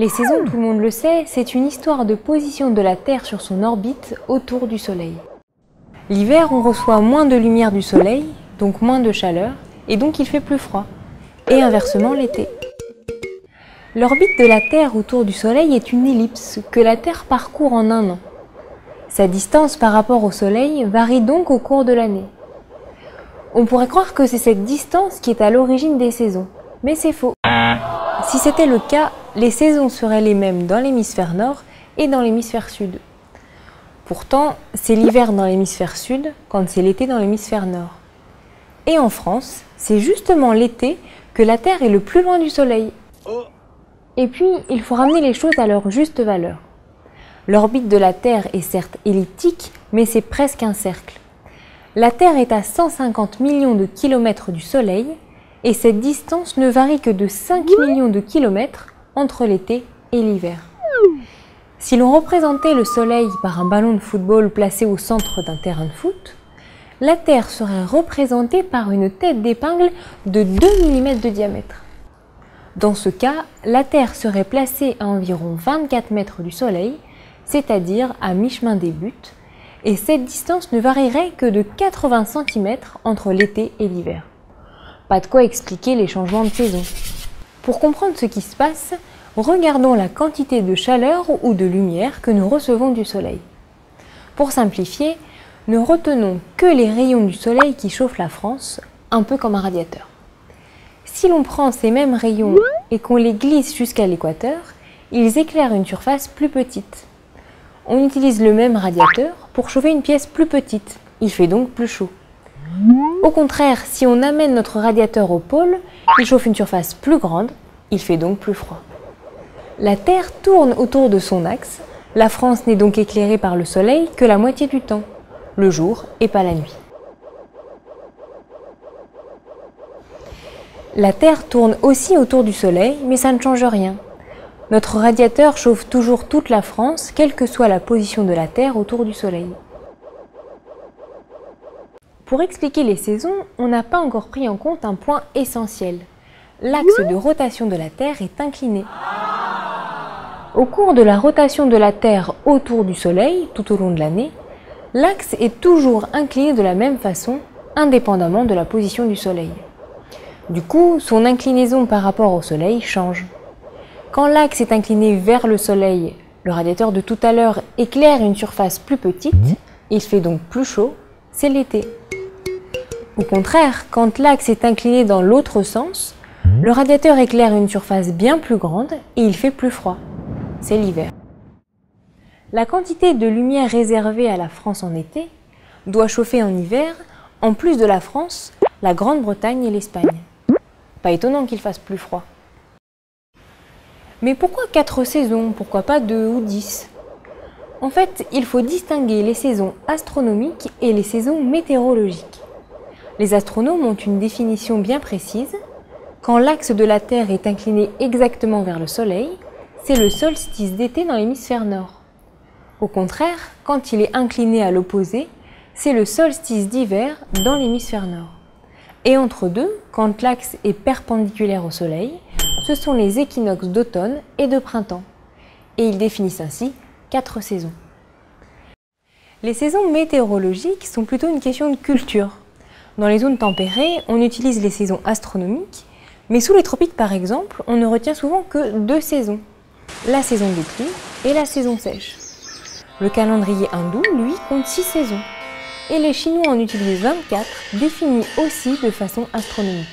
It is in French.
Les saisons, tout le monde le sait, c'est une histoire de position de la Terre sur son orbite autour du Soleil. L'hiver, on reçoit moins de lumière du Soleil, donc moins de chaleur, et donc il fait plus froid. Et inversement l'été. L'orbite de la Terre autour du Soleil est une ellipse que la Terre parcourt en un an. Sa distance par rapport au Soleil varie donc au cours de l'année. On pourrait croire que c'est cette distance qui est à l'origine des saisons, mais c'est faux. Si c'était le cas, les saisons seraient les mêmes dans l'hémisphère nord et dans l'hémisphère sud. Pourtant, c'est l'hiver dans l'hémisphère sud quand c'est l'été dans l'hémisphère nord. Et en France, c'est justement l'été que la Terre est le plus loin du Soleil. Et puis, il faut ramener les choses à leur juste valeur. L'orbite de la Terre est certes elliptique, mais c'est presque un cercle. La Terre est à 150 millions de kilomètres du Soleil, et cette distance ne varie que de 5 millions de kilomètres entre l'été et l'hiver. Si l'on représentait le Soleil par un ballon de football placé au centre d'un terrain de foot, la Terre serait représentée par une tête d'épingle de 2 mm de diamètre. Dans ce cas, la Terre serait placée à environ 24 mètres du Soleil, c'est-à-dire à mi-chemin des buts, et cette distance ne varierait que de 80 cm entre l'été et l'hiver. Pas de quoi expliquer les changements de saison. Pour comprendre ce qui se passe, regardons la quantité de chaleur ou de lumière que nous recevons du Soleil. Pour simplifier, ne retenons que les rayons du Soleil qui chauffent la France, un peu comme un radiateur. Si l'on prend ces mêmes rayons et qu'on les glisse jusqu'à l'équateur, ils éclairent une surface plus petite. On utilise le même radiateur pour chauffer une pièce plus petite, il fait donc plus chaud. Au contraire, si on amène notre radiateur au pôle, il chauffe une surface plus grande, il fait donc plus froid. La Terre tourne autour de son axe, la France n'est donc éclairée par le Soleil que la moitié du temps, le jour et pas la nuit. La Terre tourne aussi autour du Soleil, mais ça ne change rien. Notre radiateur chauffe toujours toute la France, quelle que soit la position de la Terre autour du Soleil. Pour expliquer les saisons, on n'a pas encore pris en compte un point essentiel. L'axe de rotation de la Terre est incliné. Au cours de la rotation de la Terre autour du Soleil, tout au long de l'année, l'axe est toujours incliné de la même façon, indépendamment de la position du Soleil. Du coup, son inclinaison par rapport au Soleil change. Quand l'axe est incliné vers le Soleil, le radiateur de tout à l'heure éclaire une surface plus petite, il fait donc plus chaud, c'est l'été. Au contraire, quand l'axe est incliné dans l'autre sens, le radiateur éclaire une surface bien plus grande et il fait plus froid, c'est l'hiver. La quantité de lumière réservée à la France en été doit chauffer en hiver, en plus de la France, la Grande-Bretagne et l'Espagne. Pas étonnant qu'il fasse plus froid. Mais pourquoi 4 saisons? Pourquoi pas 2 ou 10? En fait, il faut distinguer les saisons astronomiques et les saisons météorologiques. Les astronomes ont une définition bien précise. Quand l'axe de la Terre est incliné exactement vers le Soleil, c'est le solstice d'été dans l'hémisphère nord. Au contraire, quand il est incliné à l'opposé, c'est le solstice d'hiver dans l'hémisphère nord. Et entre deux, quand l'axe est perpendiculaire au Soleil, ce sont les équinoxes d'automne et de printemps. Et ils définissent ainsi 4 saisons. Les saisons météorologiques sont plutôt une question de culture. Dans les zones tempérées, on utilise les saisons astronomiques, mais sous les tropiques par exemple, on ne retient souvent que 2 saisons, la saison des pluies et la saison sèche. Le calendrier hindou, lui, compte 6 saisons, et les Chinois en utilisent 24, définies aussi de façon astronomique.